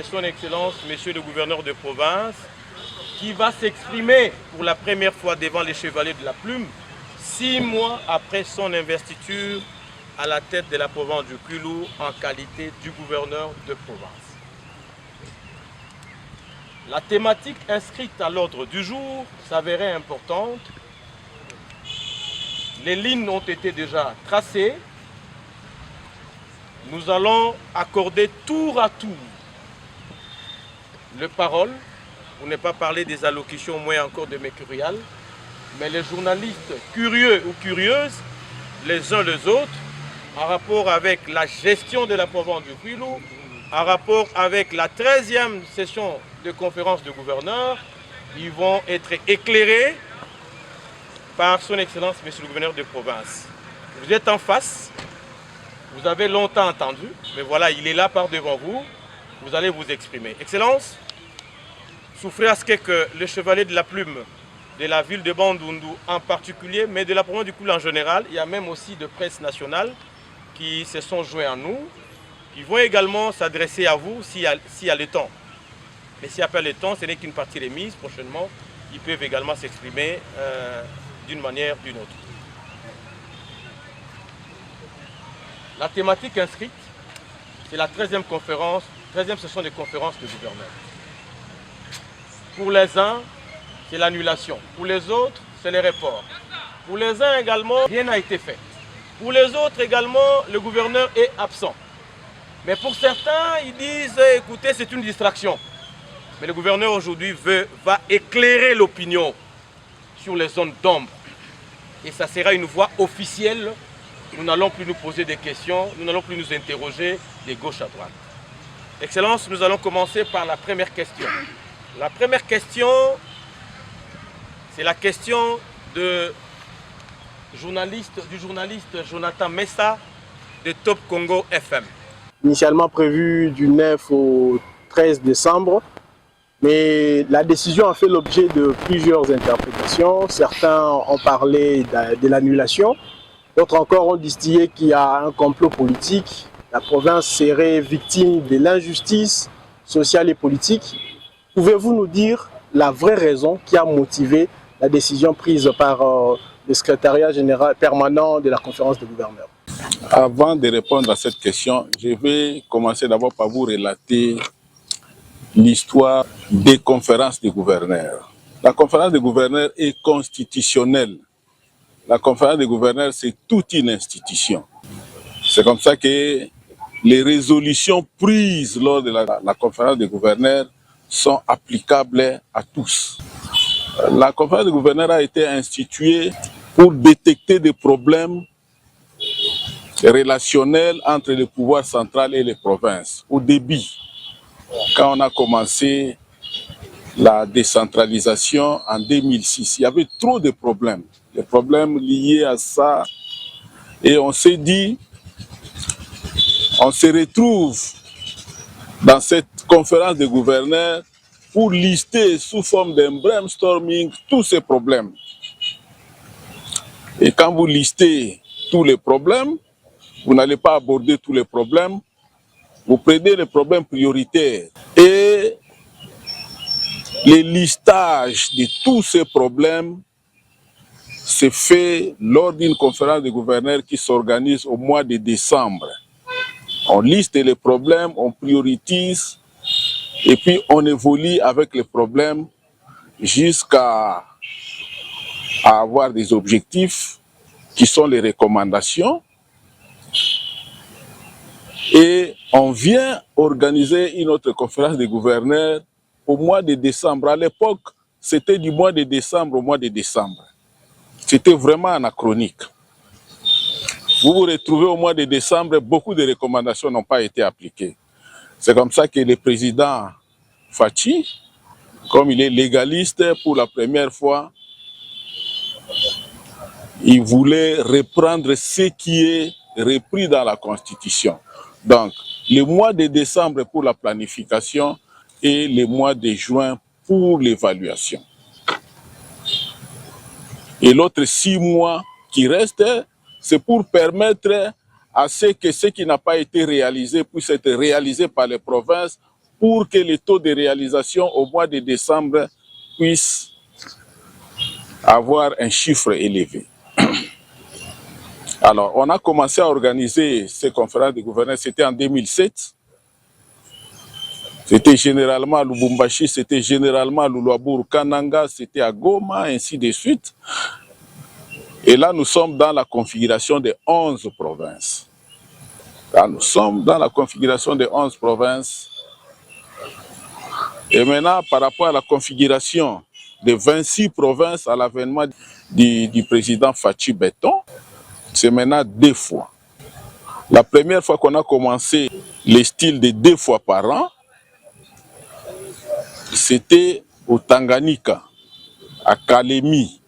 c'est son Excellence, Monsieur le gouverneur de province, qui va s'exprimer pour la première fois devant les Chevaliers de la Plume, 6 mois après son investiture à la tête de la province du Kwilu en qualité du gouverneur de province. La thématique inscrite à l'ordre du jour s'avérait importante. Les lignes ont été déjà tracées. Nous allons accorder tour à tour le parole, pour ne pas parler des allocutions, moins encore de Mercurial, mais les journalistes curieux ou curieuses, les uns les autres, en rapport avec la gestion de la province du Kwilu, en rapport avec la 13e session de conférence de gouverneurs, ils vont être éclairés par son Excellence, Monsieur le gouverneur de province. Vous êtes en face, vous avez longtemps entendu, mais voilà, il est là par devant vous, vous allez vous exprimer. Excellence, souffrez à ce que le chevalier de la plume de la ville de Bandundu en particulier, mais de la province du Kwilu en général, il y a même aussi de presse nationale qui se sont joints à nous, qui vont également s'adresser à vous s'il y a le temps. Mais s'il n'y a pas le temps, ce n'est qu'une partie remise. Prochainement, ils peuvent également s'exprimer d'une manière ou d'une autre. La thématique inscrite, c'est la 13e session de conférence de gouverneurs. Pour les uns, c'est l'annulation. Pour les autres, c'est les reports. Pour les uns également, rien n'a été fait. Pour les autres également, le gouverneur est absent. Mais pour certains, ils disent, écoutez, c'est une distraction. Mais le gouverneur aujourd'hui va éclairer l'opinion sur les zones d'ombre. Et ça sera une voix officielle. Nous n'allons plus nous poser des questions, nous n'allons plus nous interroger de gauche à droite. Excellence, nous allons commencer par la première question. La première question, c'est la question du journaliste Jonathan Messa de Top Congo FM. Initialement prévu du 9 au 13 décembre, mais la décision a fait l'objet de plusieurs interprétations. Certains ont parlé de l'annulation, d'autres encore ont distillé qu'il y a un complot politique. La province serait victime de l'injustice sociale et politique. Pouvez-vous nous dire la vraie raison qui a motivé la décision prise par le secrétariat général permanent de la conférence des gouverneurs? Avant de répondre à cette question, je vais commencer d'abord par vous relater l'histoire des conférences des gouverneurs. La conférence des gouverneurs est constitutionnelle. La conférence des gouverneurs, c'est toute une institution. C'est comme ça que les résolutions prises lors de la conférence des gouverneurs sont applicables à tous. La conférence des gouverneurs a été instituée pour détecter des problèmes relationnels entre le pouvoir central et les provinces. Au début, quand on a commencé la décentralisation en 2006, il y avait trop de problèmes, des problèmes liés à ça. Et on s'est dit, on se retrouve dans cette conférence des gouverneurs pour lister sous forme d'un brainstorming tous ces problèmes. Et quand vous listez tous les problèmes, vous n'allez pas aborder tous les problèmes, vous prenez les problèmes prioritaires. Et le listage de tous ces problèmes se fait lors d'une conférence de gouverneurs qui s'organise au mois de décembre. On liste les problèmes, on priorise, et puis on évolue avec les problèmes jusqu'à avoir des objectifs qui sont les recommandations. Et on vient organiser une autre conférence des gouverneurs au mois de décembre. À l'époque, c'était du mois de décembre au mois de décembre. C'était vraiment anachronique. Vous vous retrouvez au mois de décembre, beaucoup de recommandations n'ont pas été appliquées. C'est comme ça que le président Fachi, comme il est légaliste pour la première fois, il voulait reprendre ce qui est repris dans la Constitution. Donc, le mois de décembre pour la planification et le mois de juin pour l'évaluation. Et l'autre 6 mois qui restent, c'est pour permettre à ce que ce qui n'a pas été réalisé puisse être réalisé par les provinces pour que le taux de réalisation au mois de décembre puisse avoir un chiffre élevé. Alors, on a commencé à organiser ces conférences de gouverneurs, c'était en 2007. C'était généralement à Lubumbashi, c'était généralement à Luluabourg, Kananga, c'était à Goma, ainsi de suite. Et là, nous sommes dans la configuration des 11 provinces. Là, nous sommes dans la configuration des 11 provinces. Et maintenant, par rapport à la configuration des 26 provinces à l'avènement du président Fachi Beton, c'est maintenant 2 fois. La première fois qu'on a commencé le style de 2 fois par an, c'était au Tanganyika, à Kalemi.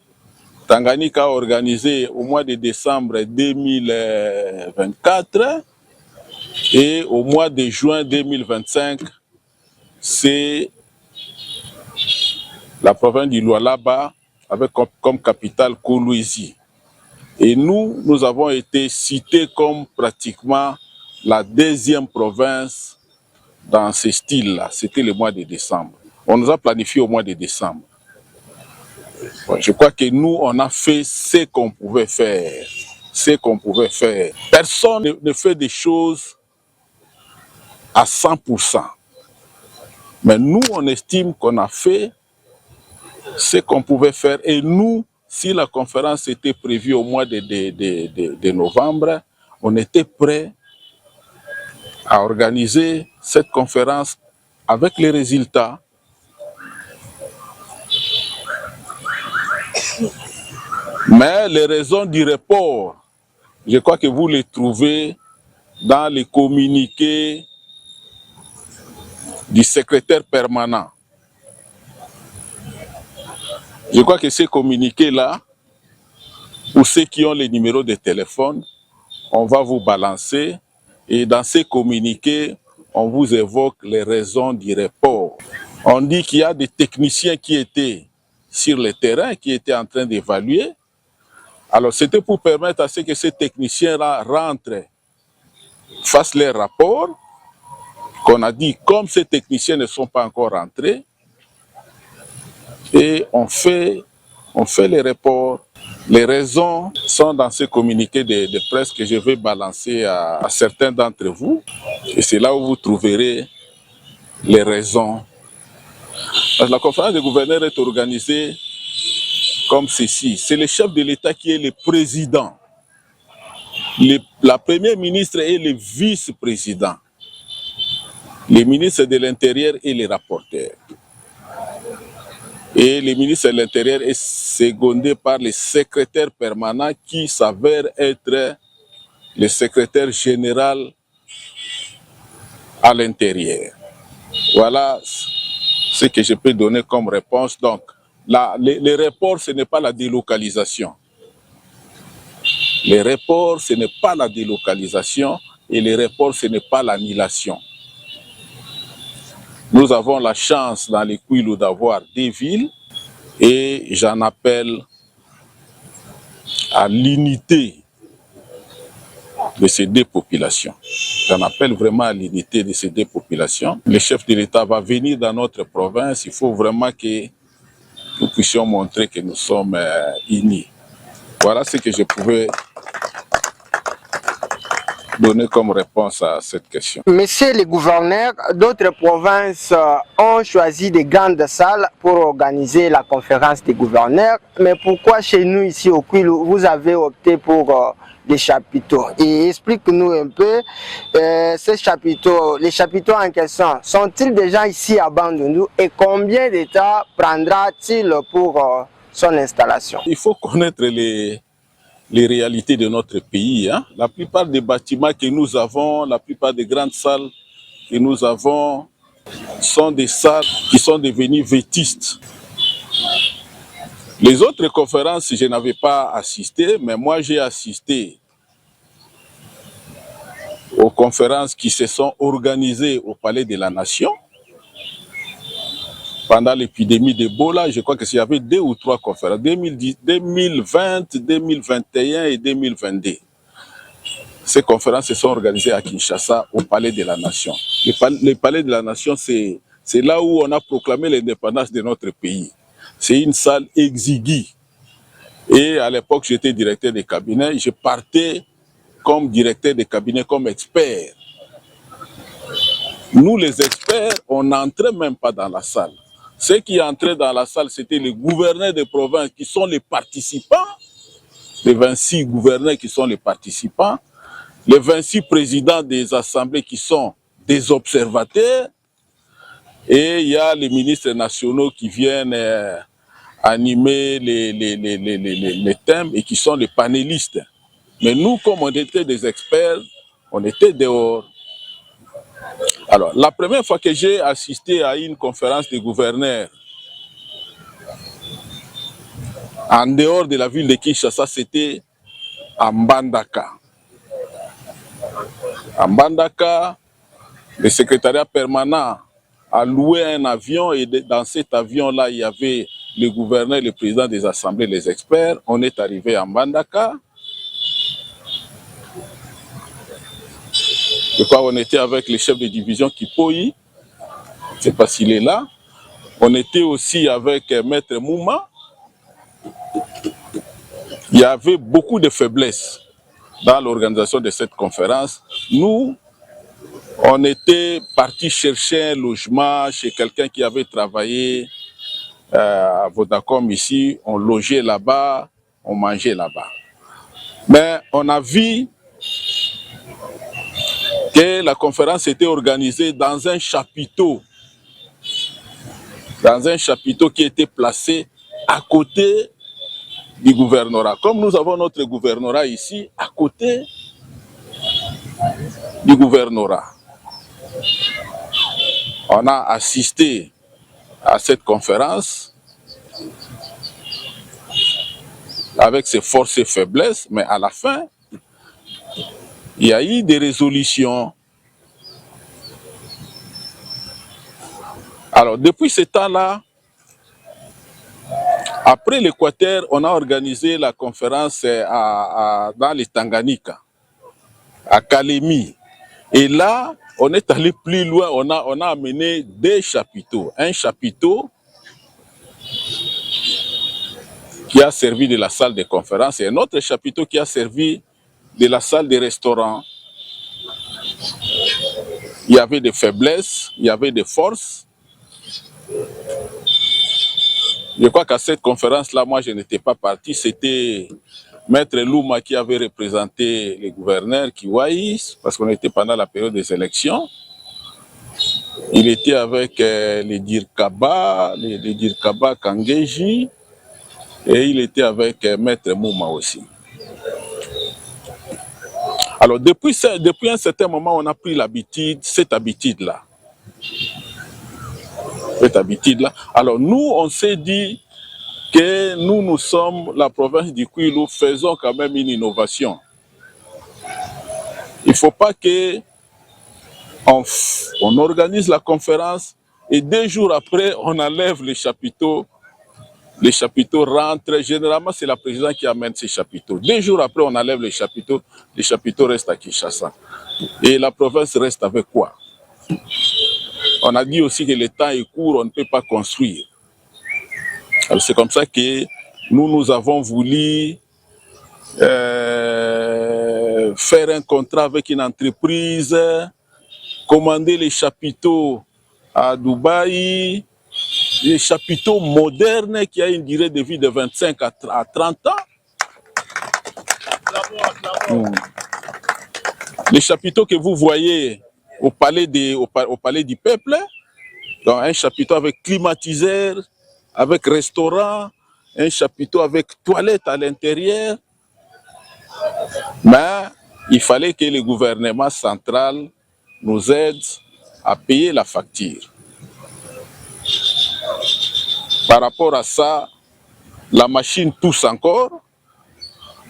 Tanganyika a organisé au mois de décembre 2024 et au mois de juin 2025, c'est la province du Lualaba avec comme capitale Kolwezi. Et nous avons été cités comme pratiquement la 2e province dans ce style-là. C'était le mois de décembre. On nous a planifié au mois de décembre. Je crois que nous, on a fait ce qu'on pouvait faire. Ce qu'on pouvait faire. Personne ne fait des choses à 100%. Mais nous, on estime qu'on a fait ce qu'on pouvait faire. Et nous, si la conférence était prévue au mois de novembre, on était prêt à organiser cette conférence avec les résultats. Mais les raisons du report, je crois que vous les trouvez dans les communiqués du secrétaire permanent. Je crois que ces communiqués-là, pour ceux qui ont les numéros de téléphone, on va vous balancer. Et dans ces communiqués, on vous évoque les raisons du report. On dit qu'il y a des techniciens qui étaient sur le terrain, qui étaient en train d'évaluer. Alors, c'était pour permettre à ce que ces techniciens-là rentrent, fassent leur rapport, qu'on a dit, comme ces techniciens ne sont pas encore rentrés, et on fait les rapports. Les raisons sont dans ce communiqué de presse que je vais balancer à certains d'entre vous, et c'est là où vous trouverez les raisons. La conférence des gouverneurs est organisée comme ceci. C'est le chef de l'État qui est le président. La première ministre est le vice-président. Le ministre de l'Intérieur est le rapporteur. Et le ministre de l'Intérieur est secondé par le secrétaire permanent qui s'avère être le secrétaire général à l'Intérieur. Voilà ce que je peux donner comme réponse. Donc, les reports, ce n'est pas la délocalisation. Les reports, ce n'est pas la délocalisation et les reports, ce n'est pas l'annulation. Nous avons la chance dans les Kwilu d'avoir des villes et j'en appelle à l'unité de ces 2 populations. J'en appelle vraiment à l'unité de ces 2 populations. Le chef de l'État va venir dans notre province. Il faut vraiment que nous puissions montrer que nous sommes unis. Voilà ce que je pouvais donner comme réponse à cette question. Monsieur le gouverneur, d'autres provinces ont choisi de grandes salles pour organiser la conférence des gouverneurs. Mais pourquoi chez nous, ici au Kwilu, vous avez opté pour des chapiteaux? Et explique-nous un peu ces chapiteaux. Les chapiteaux en question, sont-ils déjà ici à Bandundu et combien de temps prendra-t-il pour son installation? Il faut connaître les réalités de notre pays. La plupart des bâtiments que nous avons, la plupart des grandes salles que nous avons sont des salles qui sont devenues vétustes. Les autres conférences, je n'avais pas assisté, mais moi j'ai assisté aux conférences qui se sont organisées au Palais de la Nation. Pendant l'épidémie d'Ebola, je crois qu'il y avait 2 ou 3 conférences, 2020, 2021 et 2022. Ces conférences se sont organisées à Kinshasa, au Palais de la Nation. Le Palais de la Nation, c'est là où on a proclamé l'indépendance de notre pays. C'est une salle exiguë. Et à l'époque, j'étais directeur de cabinet. Je partais comme directeur de cabinet, comme expert. Nous, les experts, on n'entrait même pas dans la salle. Ceux qui entraient dans la salle, c'était les gouverneurs de province qui sont les participants, les 26 gouverneurs qui sont les participants, les 26 présidents des assemblées qui sont des observateurs, et il y a les ministres nationaux qui viennent animer les thèmes et qui sont les panélistes. Mais nous, comme on était des experts, on était dehors. Alors, la première fois que j'ai assisté à une conférence des gouverneurs en dehors de la ville de Kinshasa, c'était à Mbandaka. À Mbandaka, le secrétariat permanent a loué un avion et dans cet avion-là, il y avait le gouverneur, le président des assemblées, les experts. On est arrivé à Mbandaka. Je crois qu'on était avec le chef de division Kipoyi, je ne sais pas s'il est là. On était aussi avec Maître Mouma. Il y avait beaucoup de faiblesses dans l'organisation de cette conférence. Nous, on était partis chercher un logement chez quelqu'un qui avait travaillé à Vodacom ici. On logeait là-bas, on mangeait là-bas. Mais on a vu que la conférence était organisée dans un chapiteau. Dans un chapiteau qui était placé à côté du gouvernorat. Comme nous avons notre gouvernorat ici, à côté du gouvernorat. On a assisté à cette conférence avec ses forces et faiblesses, mais à la fin, il y a eu des résolutions. Alors, depuis ce temps-là, après l'Équateur, on a organisé la conférence dans les Tanganyika, à Kalemi. Et là, on est allé plus loin, on a amené des chapiteaux. Un chapiteau qui a servi de la salle de conférence et un autre chapiteau qui a servi de la salle de restaurant. Il y avait des faiblesses, il y avait des forces. Je crois qu'à cette conférence-là, moi, je n'étais pas parti. C'était Maître Louma qui avait représenté les gouverneurs Kiwaïs, parce qu'on était pendant la période des élections. Il était avec les Dirkaba Kangeji, et il était avec Maître Mouma aussi. Alors, depuis un certain moment, on a pris cette habitude-là. Alors, nous, on s'est dit que nous sommes la province du Kwilu, faisons quand même une innovation. Il ne faut pas que on organise la conférence et 2 jours après, on enlève les chapiteaux. Les chapiteaux rentrent. Généralement, c'est la présidente qui amène ces chapiteaux. 2 jours après, on enlève les chapiteaux restent à Kinshasa. Et la province reste avec quoi? On a dit aussi que le temps est court, on ne peut pas construire. C'est comme ça que nous avons voulu faire un contrat avec une entreprise, commander les chapiteaux à Dubaï, des chapiteaux modernes qui a une durée de vie de 25 à 30 ans. Les chapiteaux que vous voyez au palais du peuple, donc un chapiteau avec climatiseur, avec restaurant, un chapiteau avec toilette à l'intérieur. Mais il fallait que le gouvernement central nous aide à payer la facture. Par rapport à ça, la machine pousse encore.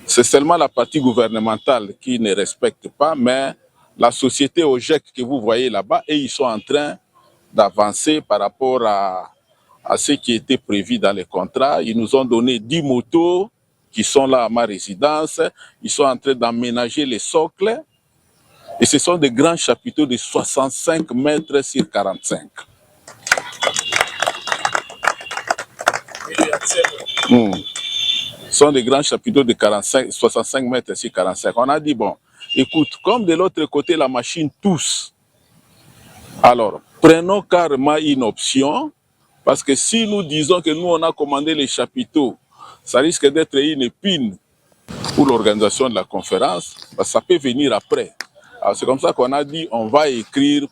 C'est seulement la partie gouvernementale qui ne respecte pas, mais la société OGEC que vous voyez là-bas, et ils sont en train d'avancer par rapport à ce qui était prévu dans les contrats. Ils nous ont donné 10 motos qui sont là à ma résidence. Ils sont en train d'aménager les socles. Et ce sont des grands chapiteaux de 65 mètres sur 45. Ce sont des grands chapiteaux de 65 mètres sur 45. On a dit, bon, écoute, comme de l'autre côté, la machine tousse, alors prenons carrément une option, parce que si nous disons que nous, on a commandé les chapiteaux, ça risque d'être une épine pour l'organisation de la conférence, parce que ça peut venir après. Alors c'est comme ça qu'on a dit, on va écrire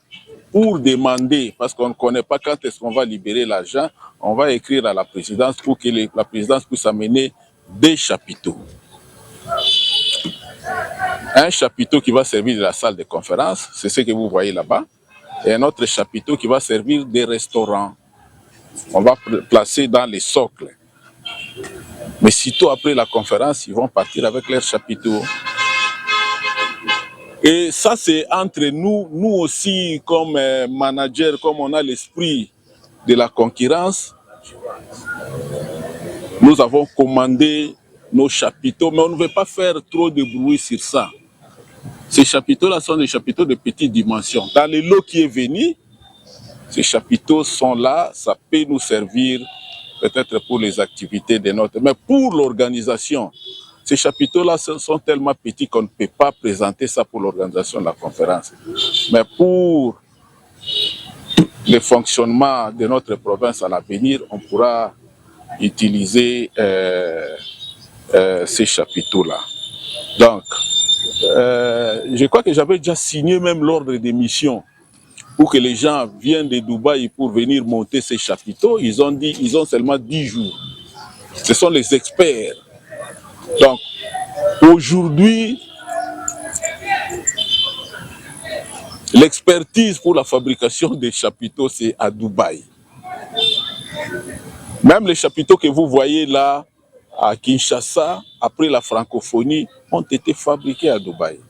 pour demander, parce qu'on ne connaît pas quand est-ce qu'on va libérer l'argent, on va écrire à la présidence pour que la présidence puisse amener des chapiteaux. Un chapiteau qui va servir de la salle de conférence, c'est ce que vous voyez là-bas, et un autre chapiteau qui va servir des restaurants. On va placer dans les socles. Mais sitôt après la conférence, ils vont partir avec leurs chapiteaux. Et ça, c'est entre nous, nous aussi, comme managers, comme on a l'esprit de la concurrence, nous avons commandé nos chapiteaux, mais on ne veut pas faire trop de bruit sur ça. Ces chapiteaux-là sont des chapiteaux de petite dimension. Dans le lot qui est venu, ces chapiteaux sont là, ça peut nous servir peut-être pour les activités des nôtres, mais pour l'organisation, ces chapiteaux-là sont tellement petits qu'on ne peut pas présenter ça pour l'organisation de la conférence. Mais pour le fonctionnement de notre province à l'avenir, on pourra utiliser ces chapiteaux-là. Donc, je crois que j'avais déjà signé même l'ordre de mission pour que les gens viennent de Dubaï pour venir monter ces chapiteaux. Ils ont dit, ils ont seulement 10 jours. Ce sont les experts. Donc, aujourd'hui, l'expertise pour la fabrication des chapiteaux, c'est à Dubaï. Même les chapiteaux que vous voyez là, à Kinshasa, après la francophonie, ont été fabriqués à Dubaï.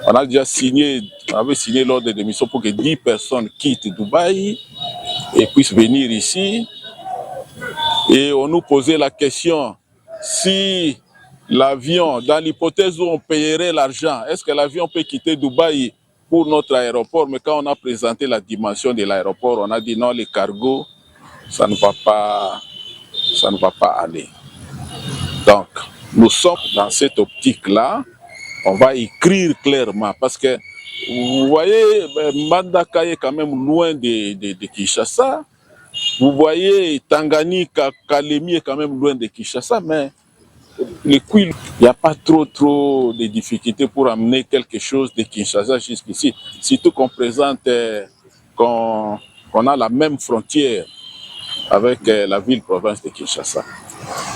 On a déjà signé, on avait signé l'ordre de mission pour que 10 personnes quittent Dubaï et puissent venir ici. Et on nous posait la question, si l'avion, dans l'hypothèse où on payerait l'argent, est-ce que l'avion peut quitter Dubaï pour notre aéroport? Mais quand on a présenté la dimension de l'aéroport, on a dit non, les cargos, ça ne va pas aller. Donc, nous sommes dans cette optique-là. On va écrire clairement parce que vous voyez, Mbandaka est quand même loin de Kinshasa. Vous voyez, Tanganyika, Kalemi est quand même loin de Kinshasa, mais les couilles, il n'y a pas trop de difficultés pour amener quelque chose de Kinshasa jusqu'ici. Surtout qu'on présente, qu'on a la même frontière avec la ville-province de Kinshasa.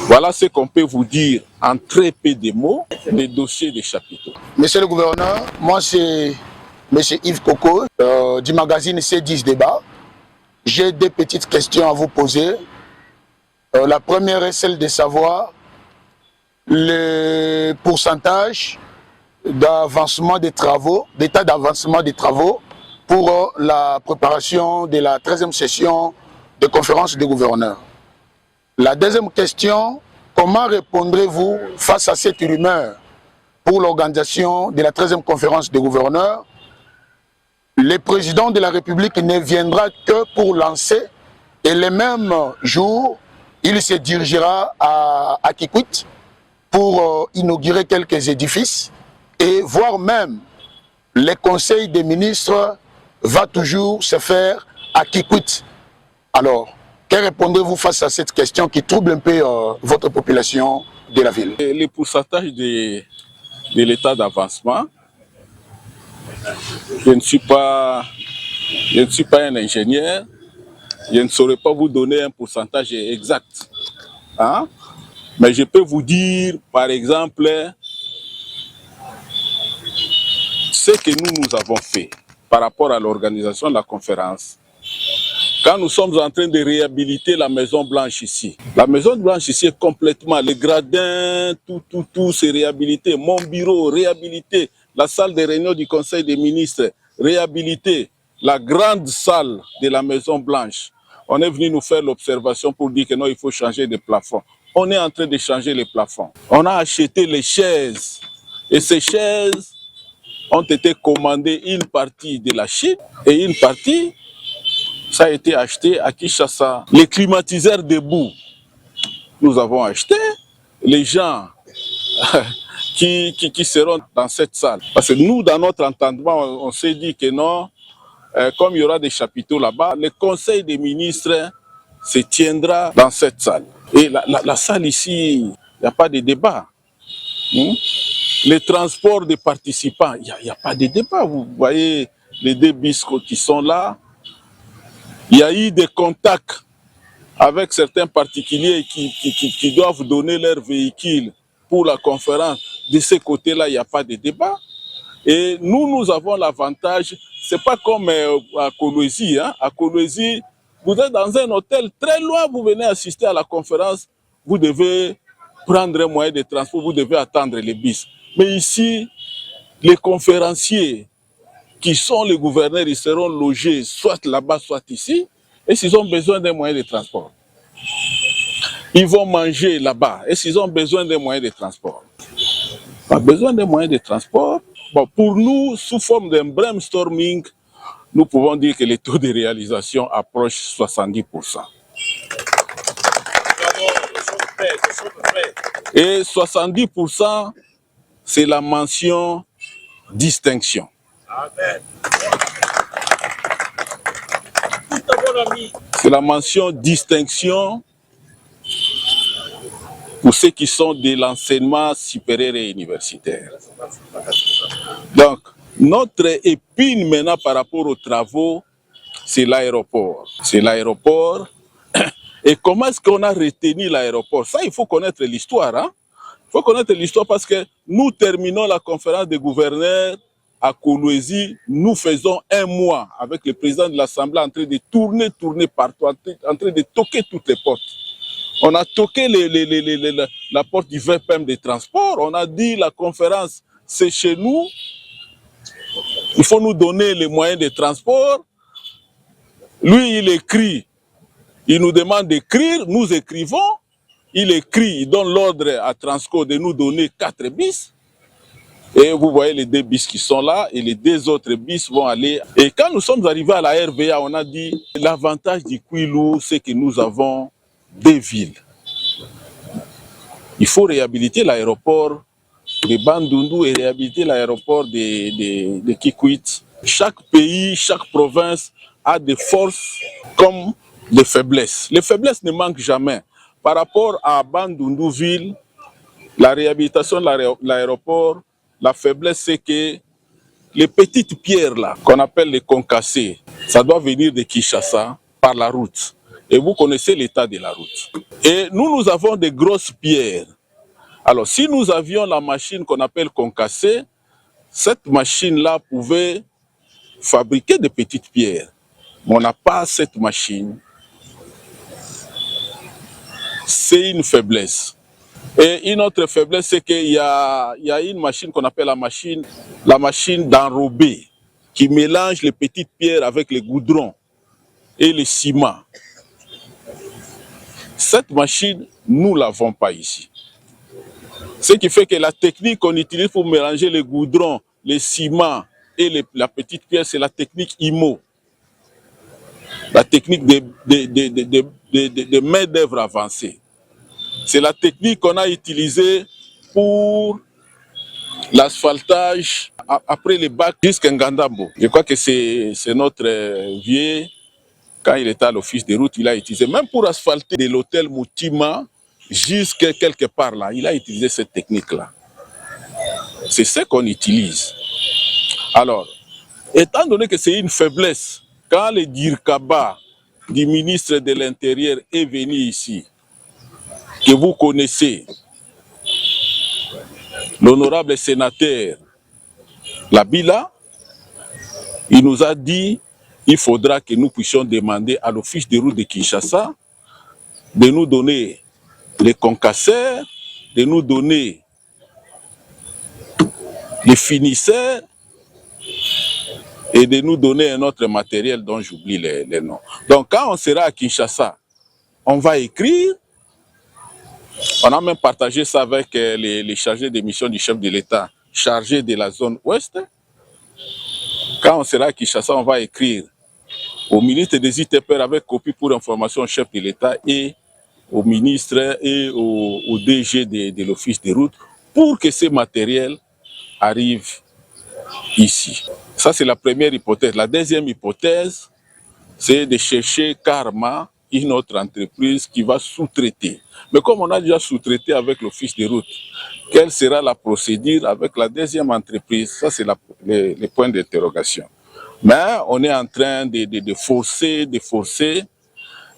Voilà ce qu'on peut vous dire en très peu de mots, les dossiers des chapiteaux. Monsieur le gouverneur, moi c'est M. Yves Coco du magazine C10 Débat. J'ai deux petites questions à vous poser. La première est celle de savoir le pourcentage d'avancement des travaux, d'état d'avancement des travaux pour la préparation de la 13e session de conférence des gouverneurs. La deuxième question, comment répondrez-vous face à cette rumeur pour l'organisation de la 13e conférence des gouverneurs? Le président de la République ne viendra que pour lancer et le même jour, il se dirigera à Kikwit pour inaugurer quelques édifices et voire même le conseil des ministres va toujours se faire à Kikwit. Alors, que répondez-vous face à cette question qui trouble un peu votre population de la ville? Le pourcentage de l'état d'avancement, je ne suis pas un ingénieur, je ne saurais pas vous donner un pourcentage exact. Hein? Mais je peux vous dire, par exemple, ce que nous avons fait par rapport à l'organisation de la conférence. Quand nous sommes en train de réhabiliter la Maison Blanche ici, la Maison Blanche ici est complètement, les gradins, tout c'est réhabilité. Mon bureau réhabilité, la salle de réunion du Conseil des ministres réhabilité, la grande salle de la Maison Blanche. On est venu nous faire l'observation pour dire que non, il faut changer de plafond. on est en train de changer les plafonds. On a acheté les chaises. Et ces chaises ont été commandées une partie de la Chine et une partie, ça a été acheté à Kinshasa. Les climatiseurs debout, nous avons acheté. Les gens qui seront dans cette salle. Parce que nous, dans notre entendement, on s'est dit que non, comme il y aura des chapiteaux là-bas, le conseil des ministres se tiendra dans cette salle. Et la salle ici, il n'y a pas de débat. Les transports des participants, il n'y a pas de débat. Vous voyez les deux bus qui sont là. Il y a eu des contacts avec certains particuliers qui doivent donner leur véhicule pour la conférence. De ce côté-là, il n'y a pas de débat. Et nous avons l'avantage, ce n'est pas comme à Kolwezi. Hein? À Kolwezi, vous êtes dans un hôtel très loin, vous venez assister à la conférence, vous devez prendre un moyen de transport, vous devez attendre les bus. Mais ici, les conférenciers qui sont les gouverneurs, ils seront logés soit là-bas, soit ici, et s'ils ont besoin d'un moyen de transport. Ils vont manger là-bas, et s'ils ont besoin d'un moyen de transport. Pas besoin d'un moyen de transport. Bon, pour nous, sous forme d'un brainstorming, nous pouvons dire que le taux de réalisation approche 70%. Et 70%, c'est la mention distinction. Amen. C'est la mention distinction pour ceux qui sont de l'enseignement supérieur et universitaire. Donc, notre épine maintenant par rapport aux travaux, c'est l'aéroport. C'est l'aéroport. Et comment est-ce qu'on a retenu l'aéroport? Ça, il faut connaître l'histoire. Hein? Il faut connaître l'histoire parce que nous terminons la conférence des gouverneurs à Kolwezi. Nous faisons un mois avec le président de l'Assemblée en train de tourner partout, en train de toquer toutes les portes. On a toqué la porte du VPM des transports. On a dit la conférence, c'est chez nous. Il faut nous donner les moyens de transport. Lui, il écrit. Il nous demande d'écrire. Nous écrivons. Il écrit. Il donne l'ordre à Transco de nous donner 4 bis. Et vous voyez les 2 bis qui sont là. Et les 2 autres bis vont aller. Et quand nous sommes arrivés à la RVA, on a dit l'avantage du Kwilu, c'est que nous avons 2 villes. Il faut réhabiliter l'aéroport de Bandundu et réhabiliter l'aéroport de Kikwit. Chaque pays, chaque province a des forces comme des faiblesses. Les faiblesses ne manquent jamais. Par rapport à Bandundu ville, la réhabilitation de l'aéroport, la faiblesse c'est que les petites pierres là, qu'on appelle les concassés, ça doit venir de Kinshasa par la route. Et vous connaissez l'état de la route. Et nous avons des grosses pierres. Alors, si nous avions la machine qu'on appelle concassée, cette machine-là pouvait fabriquer des petites pierres. Mais on n'a pas cette machine. C'est une faiblesse. Et une autre faiblesse, c'est qu'il y a une machine qu'on appelle la machine d'enrober, qui mélange les petites pierres avec les goudrons et le ciment. Cette machine, nous ne l'avons pas ici. Ce qui fait que la technique qu'on utilise pour mélanger les goudrons, les ciments et la petite pierre, c'est la technique IMO. La technique de main-d'œuvre avancée. C'est la technique qu'on a utilisée pour l'asphaltage après les bacs jusqu'à Ngandambo. Je crois que c'est notre vieux, quand il était à l'office des routes, il a utilisé, même pour asphalter de l'hôtel Moutima, jusqu'à quelque part là, il a utilisé cette technique-là. C'est ce qu'on utilise. Alors, étant donné que c'est une faiblesse, quand le Dirkaba du ministre de l'Intérieur est venu ici, que vous connaissez, l'honorable sénateur Labila, il nous a dit qu'il faudra que nous puissions demander à l'office des routes de Kinshasa de nous donner les concasseurs, de nous donner les finisseurs et de nous donner un autre matériel dont j'oublie les noms. Donc quand on sera à Kinshasa, on va écrire On a même partagé ça avec les chargés de mission du chef de l'État, chargés de la zone ouest. Quand on sera à Kinshasa, on va écrire au ministre des ITPR avec copie pour information au chef de l'État et au ministre et au DG de l'Office des routes pour que ces matériels arrivent ici. Ça, c'est la première hypothèse. La deuxième hypothèse, c'est de chercher Karma, une autre entreprise qui va sous-traiter. Mais comme on a déjà sous-traité avec l'Office des routes, quelle sera la procédure avec la deuxième entreprise? Ça, c'est le point d'interrogation. Mais on est en train de forcer.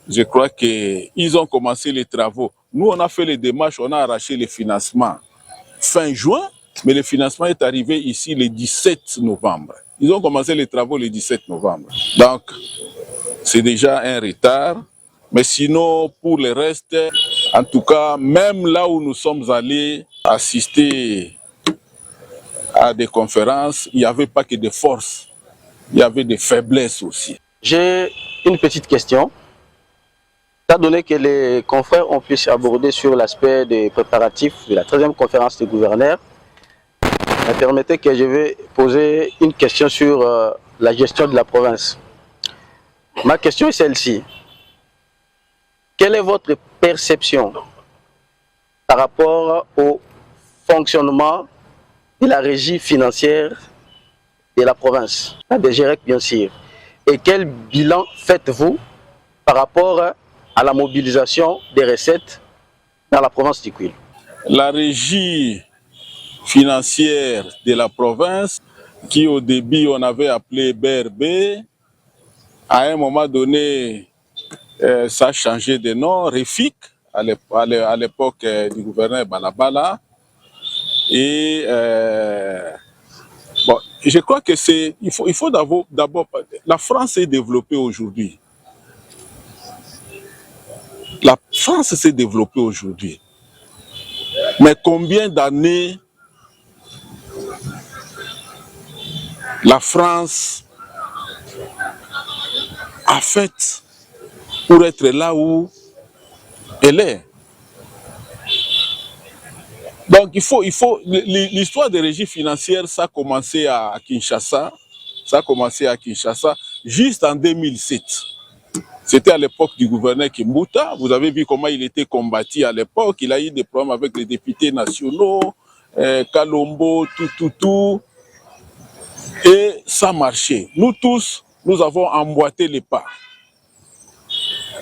Je crois qu'ils ont commencé les travaux. Nous, on a fait les démarches, on a arraché les financements fin juin, mais le financement est arrivé ici le 17 novembre. Ils ont commencé les travaux le 17 novembre. Donc, c'est déjà un retard. Mais sinon, pour le reste, en tout cas, même là où nous sommes allés assister à des conférences, il n'y avait pas que des forces, il y avait des faiblesses aussi. J'ai une petite question. Étant donné que les confrères ont pu s'aborder sur l'aspect des préparatifs de la 13e conférence des gouverneurs, permettez que je vais poser une question sur la gestion de la province. Ma question est celle-ci. Quelle est votre perception par rapport au fonctionnement de la régie financière de la province, la DGREC bien sûr? Et quel bilan faites-vous par rapport à la mobilisation des recettes dans la province du Kwilu? La régie financière de la province, qui au début on avait appelé BRB, à un moment donné, ça a changé de nom, REFIC, à l'époque du gouverneur Balabala. Et bon, je crois que il faut d'abord, la France est développée aujourd'hui. La France s'est développée aujourd'hui. Mais combien d'années la France a fait pour être là où elle est? Donc l'histoire des régies financières, ça a commencé à Kinshasa. Ça a commencé à Kinshasa juste en 2007. C'était à l'époque du gouverneur Kimbuta. Vous avez vu comment il était combattu à l'époque. Il a eu des problèmes avec les députés nationaux, Kalombo, tout. Et ça marchait. Nous tous, nous avons emboîté les pas.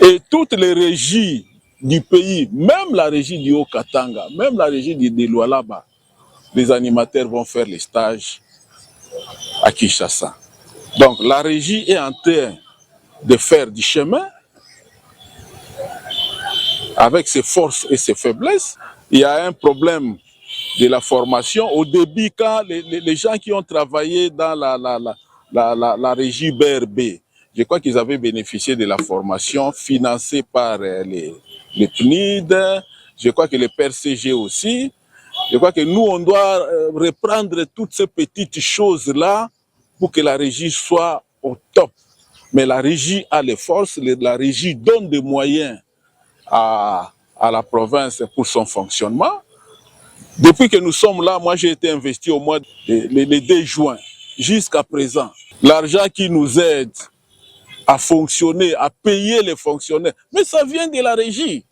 Et toutes les régies du pays, même la régie du Haut-Katanga, même la régie de Lualaba, les animateurs vont faire les stages à Kinshasa. Donc la régie est en train de faire du chemin avec ses forces et ses faiblesses. Il y a un problème de la formation. Au début, quand les gens qui ont travaillé dans la régie BRB, je crois qu'ils avaient bénéficié de la formation financée par les PNID, je crois que les PRCG aussi. Je crois que nous, on doit reprendre toutes ces petites choses-là pour que la régie soit au top. Mais la régie a les forces, la régie donne des moyens à la province pour son fonctionnement. Depuis que nous sommes là, moi j'ai été investi au mois le 2 juin, jusqu'à présent. L'argent qui nous aide à fonctionner, à payer les fonctionnaires, mais ça vient de la régie.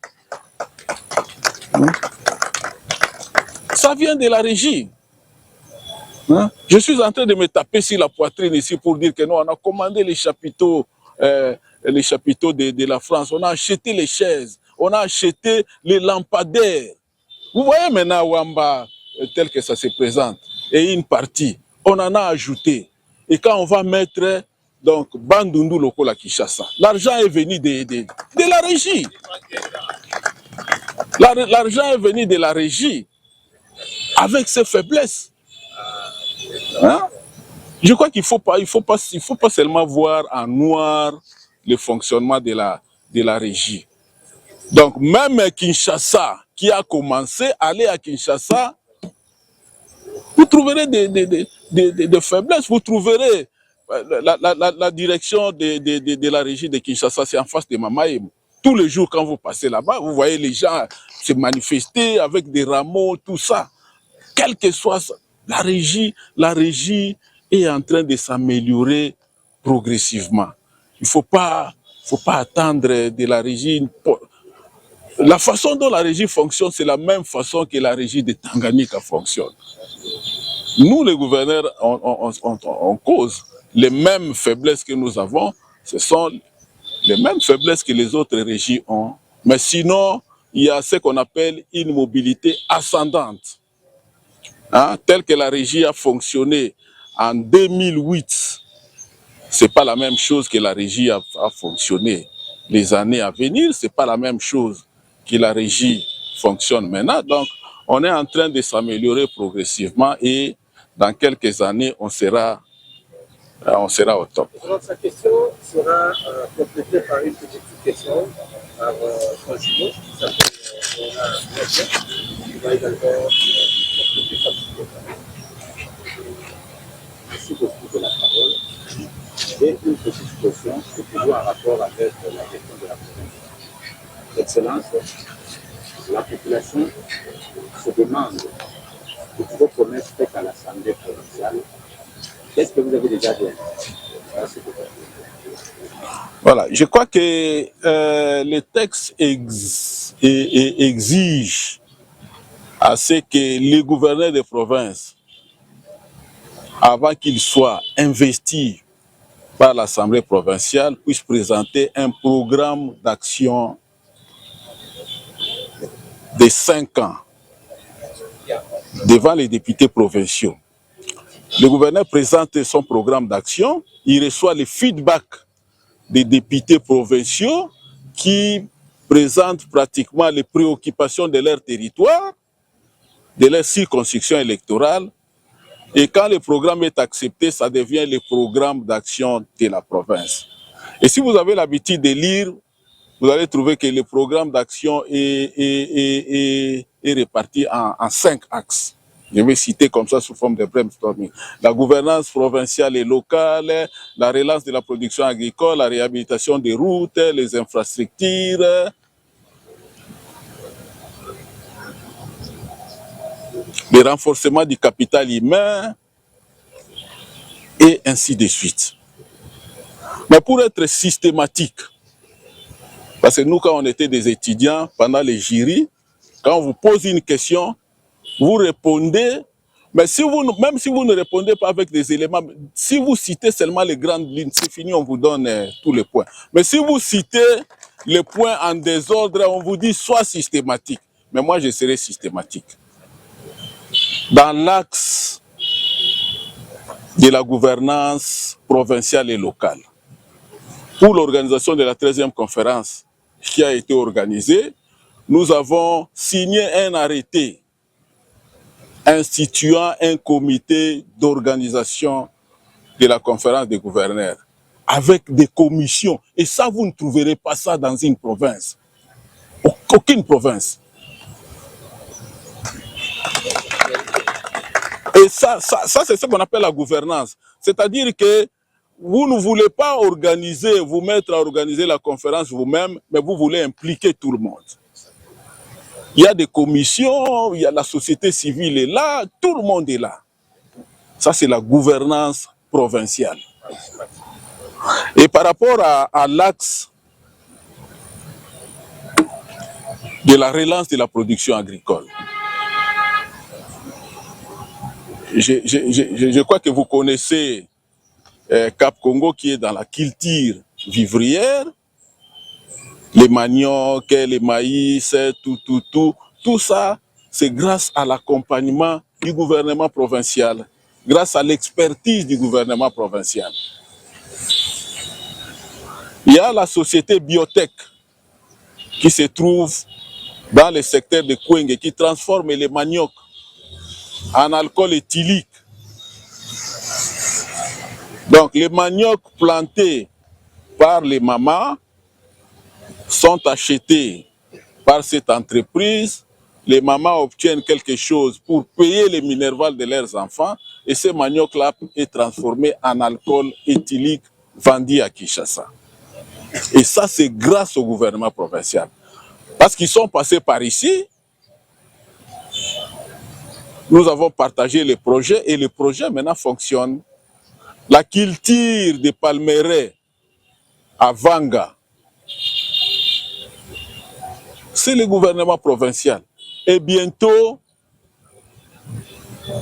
Ça vient de la régie. Je suis en train de me taper sur la poitrine ici pour dire que nous, on a commandé les chapiteaux de la France, on a acheté les chaises, on a acheté les lampadaires. Vous voyez maintenant Wamba tel que ça se présente, et une partie, on en a ajouté. Et quand on va mettre donc Bandundu Lokola Kinshasa, l'argent est venu de la régie. L'argent est venu de la régie avec ses faiblesses. Hein? Je crois qu'il faut pas seulement voir en noir le fonctionnement de la régie. Donc même Kinshasa, qui a commencé à aller à Kinshasa, vous trouverez des faiblesses, vous trouverez la direction de la régie de Kinshasa, c'est en face de Mamaïm. Tous les jours, quand vous passez là-bas, vous voyez les gens se manifester avec des rameaux, tout ça. Quel que soit ça, la régie est en train de s'améliorer progressivement. Il ne faut pas attendre de la régie. La façon dont la régie fonctionne, c'est la même façon que la régie de Tanganyika fonctionne. Nous, les gouverneurs, on cause les mêmes faiblesses que nous avons. Ce sont les mêmes faiblesses que les autres régies ont. Mais sinon, il y a ce qu'on appelle une mobilité ascendante. Hein, telle que la régie a fonctionné en 2008, ce n'est pas la même chose que la régie a fonctionné les années à venir, ce n'est pas la même chose que la régie fonctionne maintenant. Donc, on est en train de s'améliorer progressivement et dans quelques années, on sera au top. Donc, sa question sera complétée par une petite question par Francino, qui s'appelle Nadia, qui va également compléter sa question. Merci beaucoup de la parole. Et une petite question, c'est toujours en rapport avec la question de la province. Excellence, la population se demande de vos promesses faites à l'Assemblée provinciale. Qu'est-ce que vous avez déjà dit? Voilà, je crois que le texte exige à ce que les gouverneurs de province, avant qu'ils soient investis par l'Assemblée provinciale, puissent présenter un programme d'action de 5 ans devant les députés provinciaux. Le gouverneur présente son programme d'action, il reçoit le feedback des députés provinciaux qui présentent pratiquement les préoccupations de leur territoire, de leur circonscription électorale. Et quand le programme est accepté, ça devient le programme d'action de la province. Et si vous avez l'habitude de lire, vous allez trouver que le programme d'action est réparti en 5 axes. Je vais citer comme ça sous forme de brainstorming. La gouvernance provinciale et locale, la relance de la production agricole, la réhabilitation des routes, les infrastructures, le renforcement du capital humain, et ainsi de suite. Mais pour être systématique, parce que nous, quand on était des étudiants, pendant les jurys, quand on vous pose une question, vous répondez, mais même si vous ne répondez pas avec des éléments, si vous citez seulement les grandes lignes, c'est fini, on vous donne tous les points. Mais si vous citez les points en désordre, on vous dit soit systématique. Mais moi, je serai systématique. Dans l'axe de la gouvernance provinciale et locale, pour l'organisation de la 13e conférence qui a été organisée, nous avons signé un arrêté instituant un comité d'organisation de la conférence des gouverneurs avec des commissions. Et ça, vous ne trouverez pas ça dans une province. Aucune province. Et ça c'est ce qu'on appelle la gouvernance. C'est-à-dire que vous ne voulez pas organiser, vous mettre à organiser la conférence vous-même, mais vous voulez impliquer tout le monde. Il y a des commissions, il y a la société civile est là, tout le monde est là. Ça, c'est la gouvernance provinciale. Et par rapport à l'axe de la relance de la production agricole, je crois que vous connaissez Cap Congo qui est dans la culture vivrière, les maniocs, les maïs, tout ça, c'est grâce à l'accompagnement du gouvernement provincial, grâce à l'expertise du gouvernement provincial. Il y a la société biotech qui se trouve dans le secteur de Kwenge, qui transforme les maniocs en alcool éthylique. Donc les maniocs plantés par les mamans sont achetés par cette entreprise. Les mamans obtiennent quelque chose pour payer les minervales de leurs enfants et ce manioc-là est transformé en alcool éthylique vendu à Kinshasa. Et ça, c'est grâce au gouvernement provincial. Parce qu'ils sont passés par ici, nous avons partagé les projets et les projets maintenant fonctionnent. La culture de palmeraie à Vanga, c'est le gouvernement provincial. Et bientôt,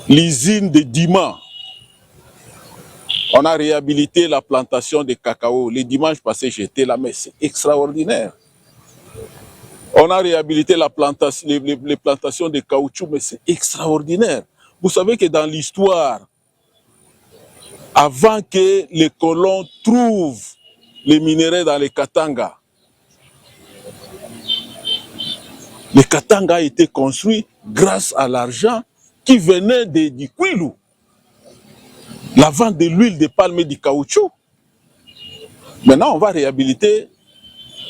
l'usine de Dima. On a réhabilité la plantation de cacao. Les dimanches passés, j'étais là, mais c'est extraordinaire. On a réhabilité la plantation, les plantations de caoutchouc, mais c'est extraordinaire. Vous savez que dans l'histoire, avant que les colons trouvent les minéraux dans les Katanga, le Katanga a été construit grâce à l'argent qui venait du Kwilu. La vente de l'huile de palme et du caoutchouc. Maintenant, on va réhabiliter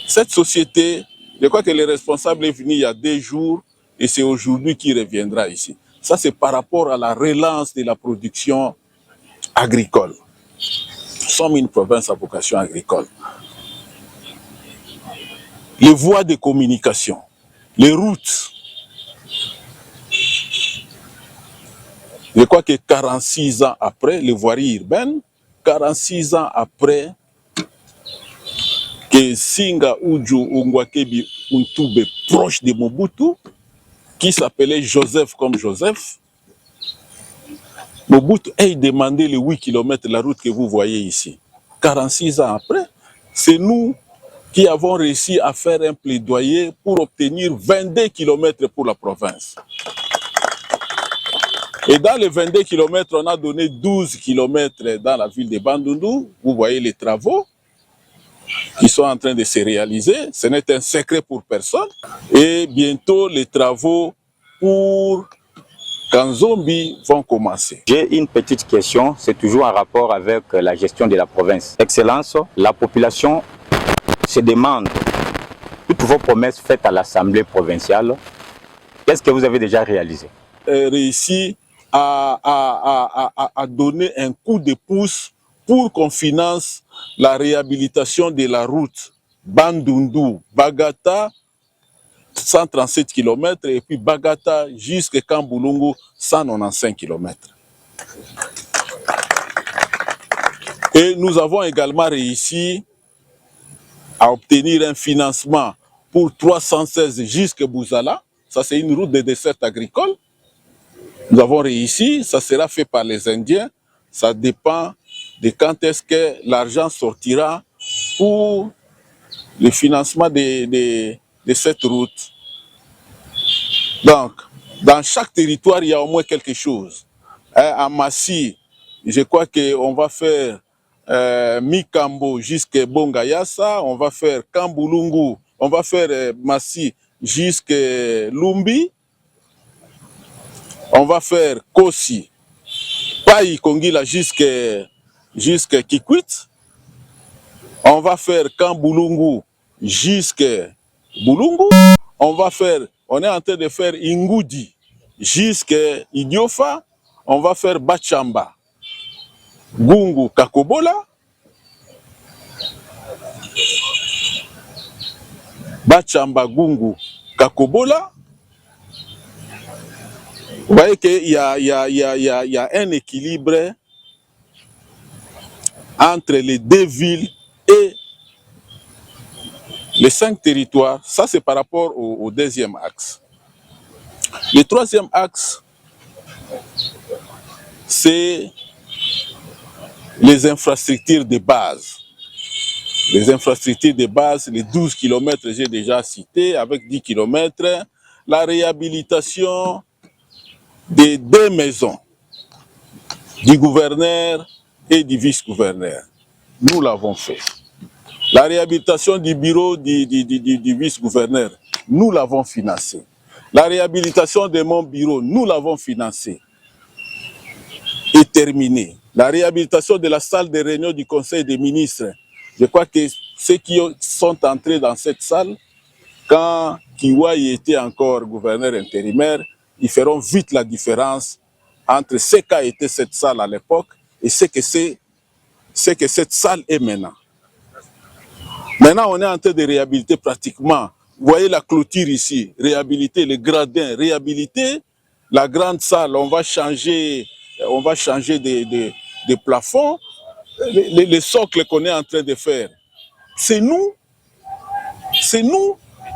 cette société. Je crois que le responsable est venu il y a 2 jours et c'est aujourd'hui qu'il reviendra ici. Ça, c'est par rapport à la relance de la production agricole. Nous sommes une province à vocation agricole. Les voies de communication, les routes. Je crois que 46 ans après, les voiries urbaines, 46 ans après que Singa Uju Ongwakebi Untube, proche de Mobutu, qui s'appelait Joseph comme Joseph, Mobutu ait demandé les 8 km de la route que vous voyez ici. 46 ans après, c'est nous qui avons réussi à faire un plaidoyer pour obtenir 22 km pour la province. Et dans les 22 km, on a donné 12 km dans la ville de Bandundu. Vous voyez les travaux qui sont en train de se réaliser. Ce n'est un secret pour personne. Et bientôt, les travaux pour Kanzombi vont commencer. J'ai une petite question, c'est toujours en rapport avec la gestion de la province. Excellence, la population se demande, toutes vos promesses faites à l'Assemblée provinciale, qu'est-ce que vous avez déjà réalisé? Réussi à donner un coup de pouce pour qu'on finance la réhabilitation de la route Bandundu-Bagata, 137 km, et puis Bagata jusqu'à Kambulungu, 195 km. Et nous avons également réussi à obtenir un financement pour 316 jusqu'à Bouzala. Ça, c'est une route de dessert agricole. Nous avons réussi, ça sera fait par les Indiens. Ça dépend de quand est-ce que l'argent sortira pour le financement de cette route. Donc, dans chaque territoire, il y a au moins quelque chose. À Massi, je crois qu'on va faire Mikambo jusqu'à Bongayasa, on va faire Kambulungu, on va faire Massi jusqu'à Lumbi, on va faire Kosi, Pai Kongila jusqu'à Kikwit, on va faire Kambulungu jusqu'à Bulungu, on est en train de faire Ingudi jusqu'à Idiofa, on va faire Bachamba, Gungu, Kakobola, Bachamba, Gungu, Kakobola. Vous voyez qu'il y a un équilibre entre les 2 villes et les 5 territoires. Ça, c'est par rapport au 2e axe. Le 3e axe, c'est les infrastructures de base. Les infrastructures de base, les 12 km, j'ai déjà cité, avec 10 km. La réhabilitation des 2 maisons, du gouverneur et du vice-gouverneur. Nous l'avons fait. La réhabilitation du bureau du vice-gouverneur, nous l'avons financé. La réhabilitation de mon bureau, nous l'avons financé et terminé. La réhabilitation de la salle de réunion du Conseil des ministres, je crois que ceux qui sont entrés dans cette salle, quand Kiwai était encore gouverneur intérimaire, ils feront vite la différence entre ce qu'a été cette salle à l'époque et ce que cette salle est maintenant. Maintenant, on est en train de réhabiliter pratiquement. Vous voyez la clôture ici, réhabiliter les gradins, réhabiliter la grande salle. On va changer des plafonds, les socles qu'on est en train de faire. C'est nous,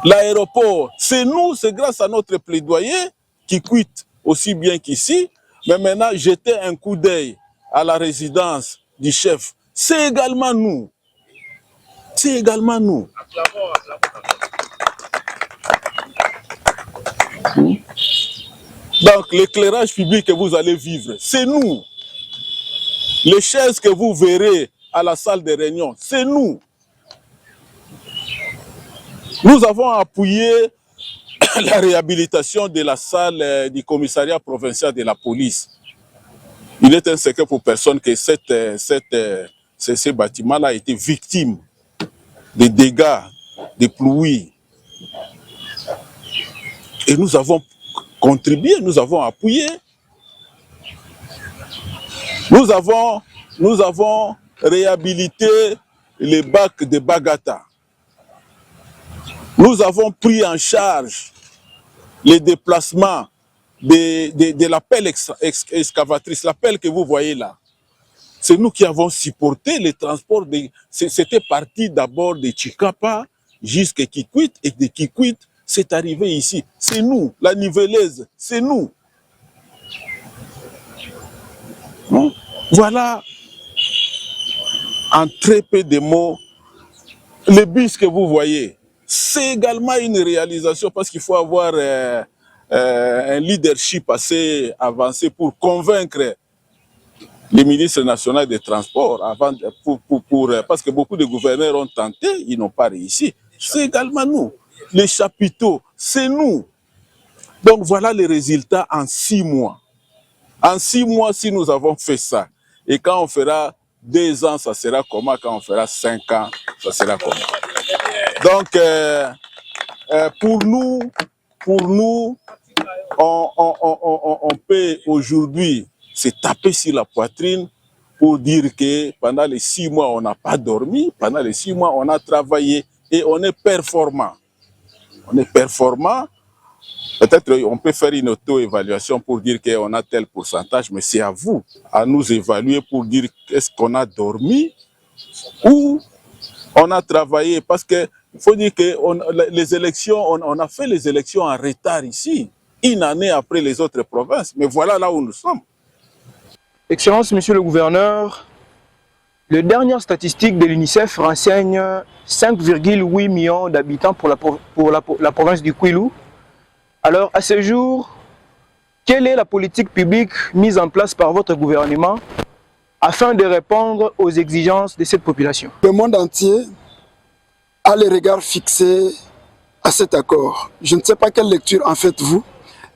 l'aéroport, c'est nous, c'est grâce à notre plaidoyer qui quitte aussi bien qu'ici. Mais maintenant, jeter un coup d'œil à la résidence du chef, c'est également nous. C'est également nous. Donc, l'éclairage public que vous allez vivre, c'est nous. Les chaises que vous verrez à la salle de réunion, c'est nous. Nous avons appuyé la réhabilitation de la salle du commissariat provincial de la police. Il est un secret pour personne que ce bâtiment-là a été victime des dégâts, des pluies. Et nous avons contribué, nous avons appuyé. Nous avons réhabilité les bacs de Bagata. Nous avons pris en charge les déplacements de la pelle excavatrice, la pelle que vous voyez là. C'est nous qui avons supporté les transports. C'était parti d'abord de Chikapa jusqu'à Kikwit, et de Kikwit, c'est arrivé ici. C'est nous, la niveleuse, c'est nous. Voilà, en très peu de mots, les bus que vous voyez, c'est également une réalisation parce qu'il faut avoir un leadership assez avancé pour convaincre les ministres nationaux des Transports, parce que beaucoup de gouverneurs ont tenté, ils n'ont pas réussi. C'est également nous. Les chapiteaux, c'est nous. Donc voilà les résultats en 6 mois. En 6 mois, si nous avons fait ça, et quand on fera 2 ans, ça sera comment? Quand on fera 5 ans, ça sera comment? Donc, pour nous, on peut aujourd'hui se taper sur la poitrine pour dire que pendant les 6 mois, on n'a pas dormi, pendant les 6 mois, on a travaillé et on est performant. On est performant. Peut-être on peut faire une auto-évaluation pour dire qu'on a tel pourcentage, mais c'est à vous, à nous évaluer pour dire est-ce qu'on a dormi ou on a travaillé. Parce qu'il faut dire que les élections, on a fait les élections en retard ici, 1 année après les autres provinces. Mais voilà là où nous sommes. Excellence, Monsieur le Gouverneur, les dernières statistiques de l'UNICEF renseignent 5,8 millions d'habitants pour la province du Kwilu. Alors, à ce jour, quelle est la politique publique mise en place par votre gouvernement afin de répondre aux exigences de cette population? Le monde entier a les regards fixés à cet accord. Je ne sais pas quelle lecture en faites-vous.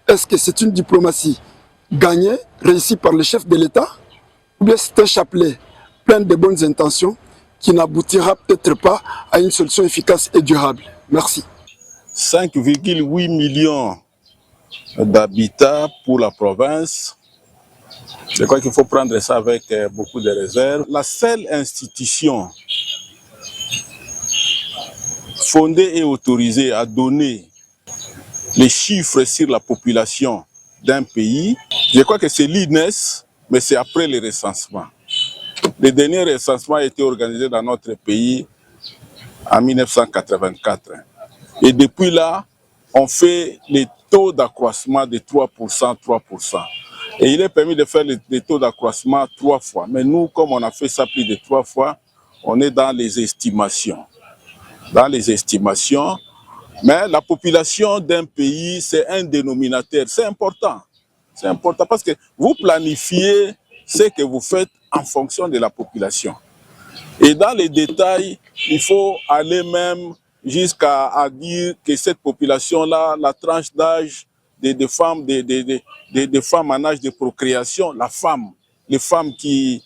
Est-ce que c'est une diplomatie gagnée, réussie par le chef de l'État, ou bien c'est un chapelet plein de bonnes intentions qui n'aboutira peut-être pas à une solution efficace et durable? Merci. 5,8 millions d'habitants pour la province. Je crois qu'il faut prendre ça avec beaucoup de réserve. La seule institution fondée et autorisée à donner les chiffres sur la population d'un pays, je crois que c'est l'INES, mais c'est après le recensement. Le dernier recensement a été organisé dans notre pays en 1984. Et depuis là, on fait les taux d'accroissement de 3%, 3%. Et il est permis de faire les taux d'accroissement 3 fois. Mais nous, comme on a fait ça plus de 3 fois, on est dans les estimations. Dans les estimations. Mais la population d'un pays, c'est un dénominateur. C'est important. C'est important parce que vous planifiez ce que vous faites en fonction de la population. Et dans les détails, il faut aller même jusqu'à dire que cette population-là, la tranche d'âge des femmes, des femmes en âge de procréation, les femmes qui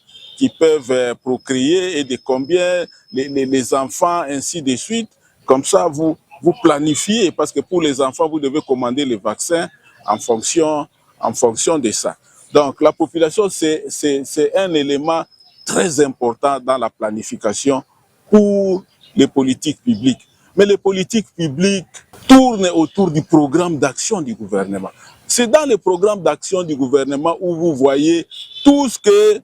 peuvent procréer et de combien les enfants, ainsi de suite. Comme ça, vous planifiez, parce que pour les enfants, vous devez commander les vaccins en fonction de ça. Donc, la population, c'est un élément très important dans la planification pour les politiques publiques. Mais les politiques publiques tournent autour du programme d'action du gouvernement. C'est dans le programme d'action du gouvernement où vous voyez tout ce que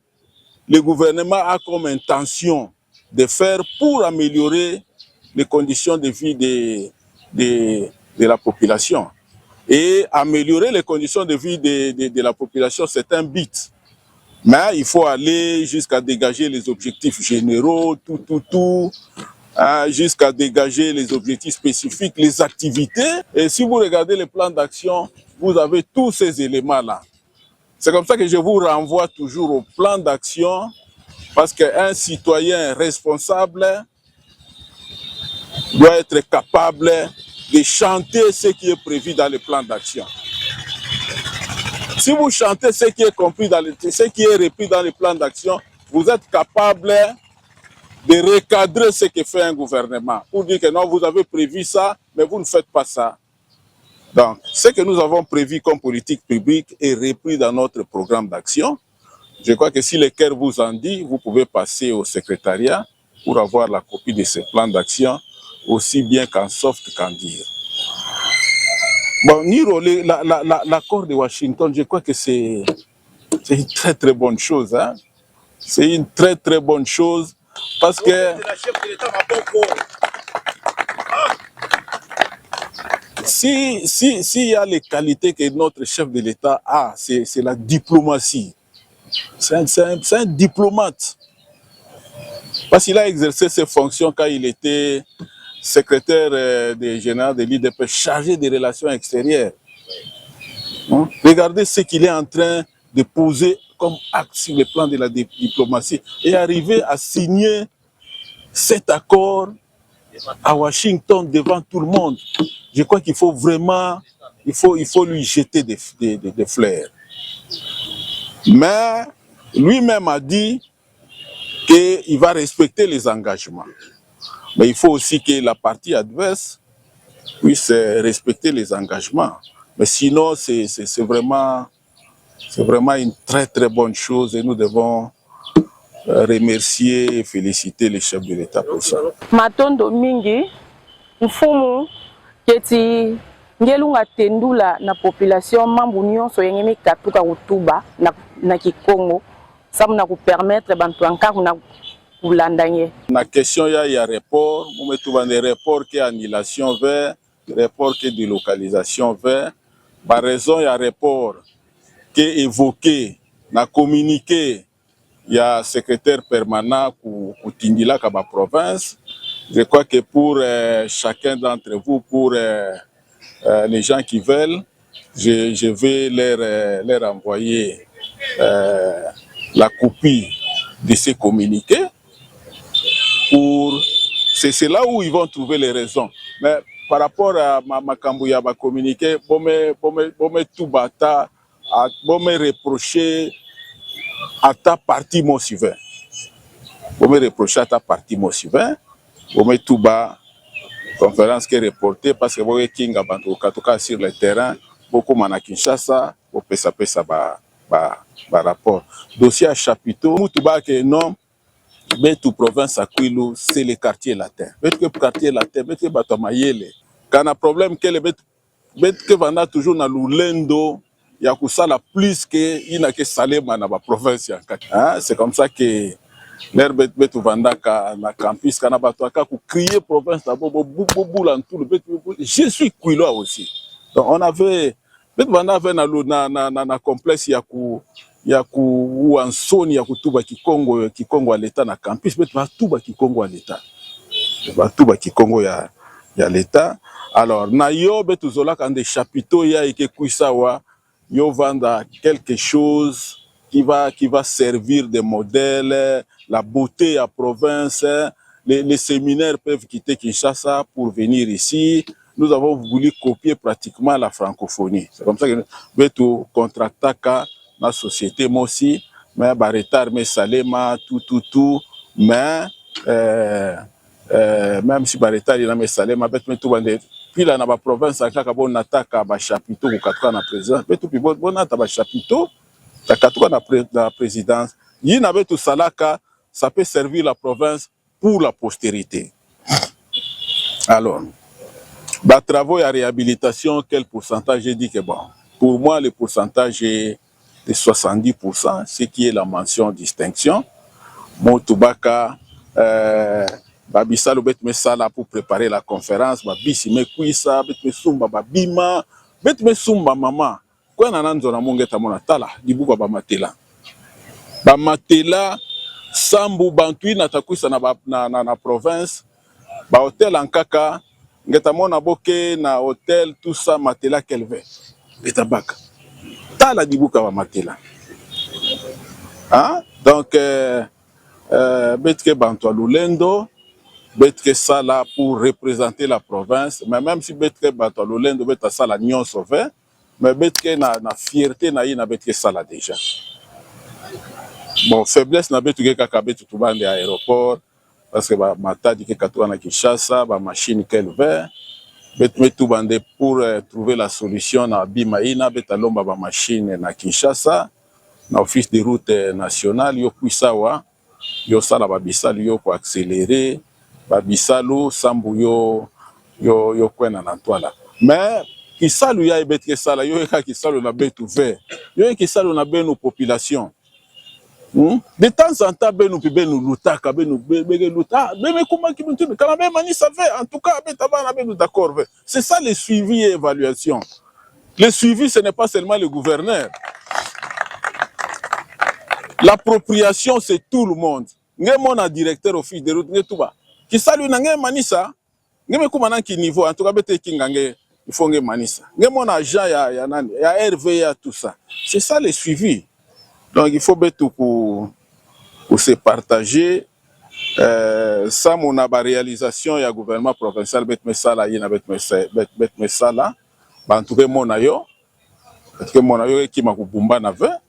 le gouvernement a comme intention de faire pour améliorer les conditions de vie de la population. Et améliorer les conditions de vie de la population, c'est un but. Mais il faut aller jusqu'à dégager les objectifs généraux, jusqu'à dégager les objectifs spécifiques, les activités. Et si vous regardez les plans d'action, vous avez tous ces éléments-là. C'est comme ça que je vous renvoie toujours au plan d'action, parce qu'un citoyen responsable doit être capable de chanter ce qui est prévu dans le plan d'action. Si vous chantez ce qui est compris ce qui est repris dans le plan d'action, vous êtes capable de recadrer ce que fait un gouvernement. Pour dire que non, vous avez prévu ça, mais vous ne faites pas ça. Donc, ce que nous avons prévu comme politique publique est repris dans notre programme d'action. Je crois que si le cœur vous en dit, vous pouvez passer au secrétariat pour avoir la copie de ce plan d'action, aussi bien qu'en soft qu'en dire. Bon, Niro, l'accord de Washington, je crois que c'est une très très bonne chose. Hein? C'est une très très bonne chose parce que s'il y a les qualités que notre chef de l'État a, c'est la diplomatie. C'est un diplomate. Parce qu'il a exercé ses fonctions quand il était secrétaire général de l'IDP, chargé des relations extérieures. Hein? Regardez ce qu'il est en train de poser comme acte sur le plan de la diplomatie et arriver à signer cet accord à Washington devant tout le monde. Je crois qu'il faut vraiment, il faut lui jeter des fleurs. Mais lui-même a dit qu'il va respecter les engagements. Mais il faut aussi que la partie adverse puisse respecter les engagements. Mais sinon, c'est vraiment une très très bonne chose et nous devons remercier et féliciter les chefs de l'État pour ça. Matondo mingi, mfumu keti ngelunga tendula na population mambu nyonso yengemi katuka kutuba na Kikongo samu na kupermettre bantu ankaku na kulandanye. La question il y a report, vous mettez des reports qui annulation vers, report qui délocalisation vers. Par raison il y a report qui est évoqué, na communiqué. Il y a secrétaire permanent pour Tindila Kaba province. Je crois que pour chacun d'entre vous, pour les gens qui veulent, je vais leur envoyer la copie de ces communiqués. C'est là où ils vont trouver les raisons. Mais par rapport à ma Kambouya, ma communiqué, pour me tout bata, pour me reprocher à ta partie mon suivant. Pour me reprocher à ta partie mon suivant, pour me tout bas, conférence qui est reportée parce que vous avez King Abantoka sur le terrain, beaucoup à Kinshasa, vous pouvez ça rapport. Dossier à chapiteau, tout bas que non, mais tout province à Kwilu, c'est le quartier latin. Mais que quartier latin, mais que Batomayele. Quand un problème que le que vanda toujours na Lulendo, il y a ça la plus que il n'a que Salema na province. C'est comme ça que l'air betu vanda na campus kana batwaka ku crier province d'abord boula tout le je suis Kwilois aussi. Donc on avait betu vanda avait na complexe ya ku Ansoni ya kutuba Kikongo à l'état na campus betu va tuba Kikongo à l'état. Va tuba Kikongo ya l'état. Alors na yo betu zola quand des chapiteaux ya eke kuisawa yo vanda quelque chose qui va servir de modèle, la beauté à province. Les séminaires peuvent quitter Kinshasa pour venir ici. Nous avons voulu copier pratiquement la francophonie. C'est comme ça que nous avons contracté la société, moi aussi, mais retard, mais Salema, tout. Mais même si retard, il y a mais Salema, mais tout puis là, dans la province, on attaque à chapiteau ou 4 ans na présidence. Mais tout puis bon attaque à chapiteau, t'as 4 ans na présidence. Il y a tout ça là, ça peut servir la province pour la postérité. Alors, les travaux et réhabilitation, quel pourcentage? J'ai dit que bon, pour moi, le pourcentage est de 70%, ce qui est la mention distinction. Mon Toubaka, Babissa, le bet me sala pour préparer la conférence, Babissi me kuisa, bet me sumba, Babima, bet me sumba maman. Quoi nananzo na mongeta mona tala, dibuka ba matela. Ba matela, sambu bantui na takuisa na province, ba hôtel en kaka, ngeta mona boke na hôtel, tout ça, matela kelve. Ngeta baka. Tala dibuka ba matela. Hein? Donc, Betke Bantoa Lulendo, Betke Sala pour représenter la province, mais même si Betke Bantoa Lulendo, Betke Sala Nyon Sauvé, mais Betke na fierté na yi na Betke Sala déjà. Bon, faiblesse na Betke Kakabe Tutubande aéroport, parce que Mata dit que Katoua na Kinshasa, machine Kelver, Betke Tutubande pour trouver la solution na Bimaïna, Betalomba machine na Kinshasa, na office de route nationale, yo Kuisawa. Yo sala babisalo yo ko accélérer babisalo sambu yo kwena na toile mais kisalo ya ebetke sala yo ka kisalo na betu vert yo kisalo na benu population de temps en temps benu benu lutaka benu bege luta beme kuma kimuntu kana be manisa vert en tout cas betaba na benu d'accord vert c'est ça le suivi et évaluation. Le suivi ce n'est pas seulement le gouverneur. L'appropriation, c'est tout le monde. Nge mona directeur office de route nge tuba. Ki salu na nge manisa. Nge me kuma nan ki niveau. En tout cas, bete kinga nge il faut nge manisa. Nge mona agent ya RVA tout ça. C'est ça le suivi. Donc il faut bete pour se partager. Ça mon aba réalisation ya gouvernement provincial bete mesala yina bete mesala. Ba en tout cas mona yo. Parce que mona yo ki makubumba na 20.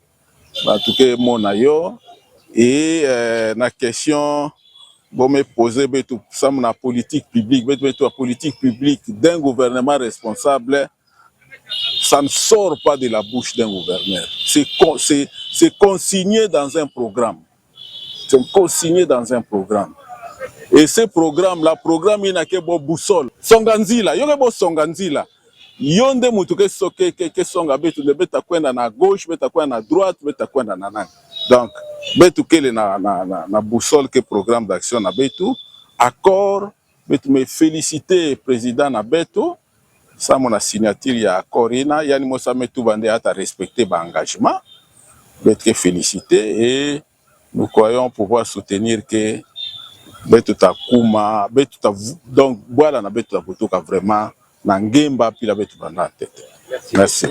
En tout cas, mon ayo et la question bon me poser tout ça la politique publique, la politique publique d'un gouvernement responsable, ça ne sort pas de la bouche d'un gouverneur. C'est consigné dans un programme. C'est consigné dans un programme. Et ce programme, la programme il n'a que bon boussole. Songanzila, yo ke bon songanzila. Yonde mutu ke soke ke songa betu de beta kwenda na gauche beta kwenda na droite beta kwenda na nani. Donc betu kele na boussole ke programme d'action na betu accord betu me féliciter président na betu ça mon signature ya accord ina yani mo ça metu bande ata respecter ba engagement betu ke féliciter et nous croyons pouvoir soutenir que betu ta kuma betu ta donc voilà na betu ta kutuka vraiment Nangemba pila betu bana tete. Merci.